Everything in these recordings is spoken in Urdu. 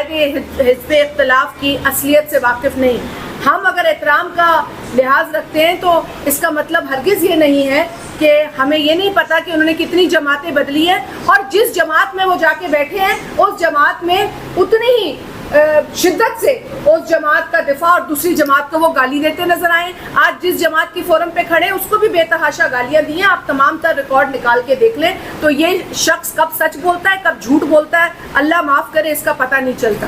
قائد حزب اختلاف کی اصلیت سے واقف نہیں. ہم اگر احترام کا لحاظ رکھتے ہیں تو اس کا مطلب ہرگز یہ نہیں ہے کہ ہمیں یہ نہیں پتا کہ انہوں نے کتنی جماعتیں بدلی ہیں اور جس جماعت میں وہ جا کے بیٹھے ہیں اس جماعت میں اتنی ہی شدت سے اس جماعت کا دفاع اور دوسری جماعت کو وہ گالی دیتے نظر آئے. آج جس جماعت کی فورم پہ کھڑے اس کو بھی بے تحاشا گالیاں دی ہیں. آپ تمام تر ریکارڈ نکال کے دیکھ لیں تو یہ شخص کب سچ بولتا ہے کب جھوٹ بولتا ہے اللہ معاف کرے اس کا پتہ نہیں چلتا.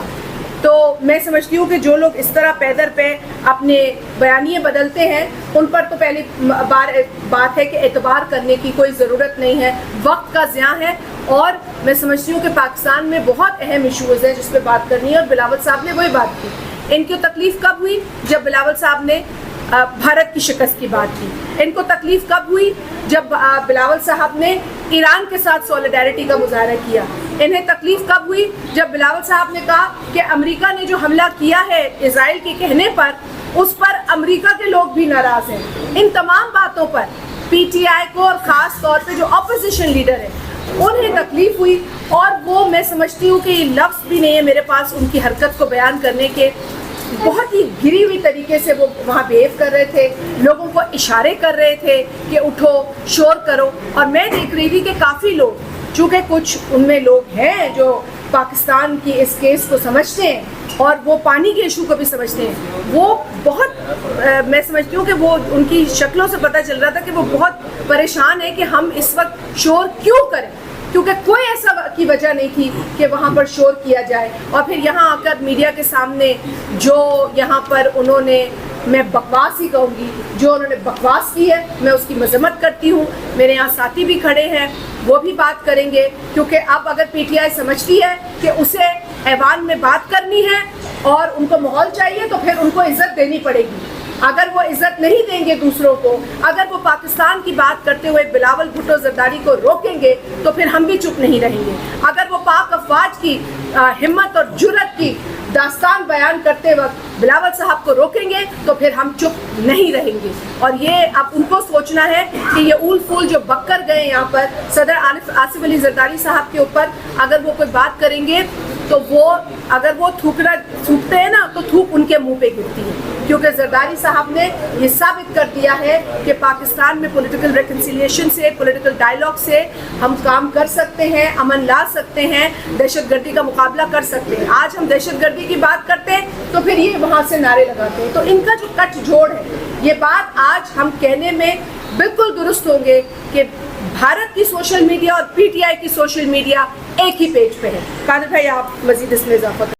تو میں سمجھتی ہوں کہ جو لوگ اس طرح پے در پہ اپنے بیانیے بدلتے ہیں ان پر تو پہلی بات ہے کہ اعتبار کرنے کی کوئی ضرورت نہیں ہے, وقت کا ضیاع ہے. اور میں سمجھتی ہوں کہ پاکستان میں بہت اہم ایشوز ہیں جس پہ بات کرنی ہے اور بلاول صاحب نے وہی بات کی. ان کی تکلیف کب ہوئی جب بلاول صاحب نے بھارت کی شکست کی بات کی. ان کو تکلیف کب ہوئی جب بلاول صاحب نے ایران کے ساتھ سولیڈیرٹی کا مظاہرہ کیا. انہیں تکلیف کب ہوئی جب بلاول صاحب نے کہا کہ امریکہ نے جو حملہ کیا ہے اسرائیل کے کہنے پر اس پر امریکہ کے لوگ بھی ناراض ہیں. ان تمام باتوں پر پی ٹی آئی کو اور خاص طور پہ جو اپوزیشن لیڈر ہیں انہیں تکلیف ہوئی. اور وہ میں سمجھتی ہوں کہ یہ لفظ بھی نہیں ہے میرے پاس ان کی حرکت کو بیان کرنے کے. بہت ہی گری ہوئی طریقے سے وہ وہاں بیہیو کر رہے تھے, لوگوں کو اشارے کر رہے تھے کہ اٹھو شور کرو. اور میں دیکھ رہی تھی کہ کافی لوگ, چونکہ کچھ ان میں لوگ ہیں جو پاکستان کی اس کیس کو سمجھتے ہیں اور وہ پانی کے ایشو کو بھی سمجھتے ہیں, وہ بہت میں سمجھتی ہوں کہ وہ ان کی شکلوں سے پتہ چل رہا تھا کہ وہ بہت پریشان ہے کہ ہم اس وقت شور کیوں کریں, کیونکہ کوئی ایسا کی وجہ نہیں تھی کہ وہاں پر شور کیا جائے. اور پھر یہاں آ کر میڈیا کے سامنے جو یہاں پر انہوں نے, میں بکواس ہی کہوں گی, جو انہوں نے بکواس کی ہے میں اس کی مذمت کرتی ہوں. میرے یہاں ساتھی بھی کھڑے ہیں وہ بھی بات کریں گے, کیونکہ اب اگر پی ٹی آئی سمجھتی ہے کہ اسے ایوان میں بات کرنی ہے اور ان کو ماحول چاہیے تو پھر ان کو عزت دینی پڑے گی. اگر وہ عزت نہیں دیں گے دوسروں کو, اگر وہ پاکستان کی بات کرتے ہوئے بلاول بھٹو زرداری کو روکیں گے تو پھر ہم بھی چپ نہیں رہیں گے. اگر وہ پاک افواج کی ہمت اور جرأت کی داستان بیان کرتے وقت بلاول صاحب کو روکیں گے تو پھر ہم چپ نہیں رہیں گے. اور یہ اب ان کو سوچنا ہے کہ یہ اول پھول جو بک کر گئے یہاں پر صدر آصف علی زرداری صاحب کے اوپر, اگر وہ کوئی بات کریں گے تو وہ اگر وہ تھوکتے ہیں نا تو تھوک ان کے منہ پہ گرتی ہے. کیونکہ زرداری صاحب نے یہ ثابت کر دیا ہے کہ پاکستان میں پولیٹیکل ریکنسیلیشن سے, پولیٹیکل ڈائیلاگ سے ہم کام کر سکتے ہیں, امن لا سکتے ہیں, دہشت گردی کا مقابلہ کر سکتے ہیں. آج ہم دہشت گردی کی بات کرتے ہیں تو پھر یہ وہاں سے نعرے لگاتے ہیں. تو ان کا جو کٹ جوڑ ہے یہ بات آج ہم کہنے میں بالکل درست ہوں گے کہ بھارت کی سوشل میڈیا اور پی ٹی آئی کی سوشل میڈیا ایک ہی پیج پہ ہے. قادر بھائی آپ مزید اس میں اضافہ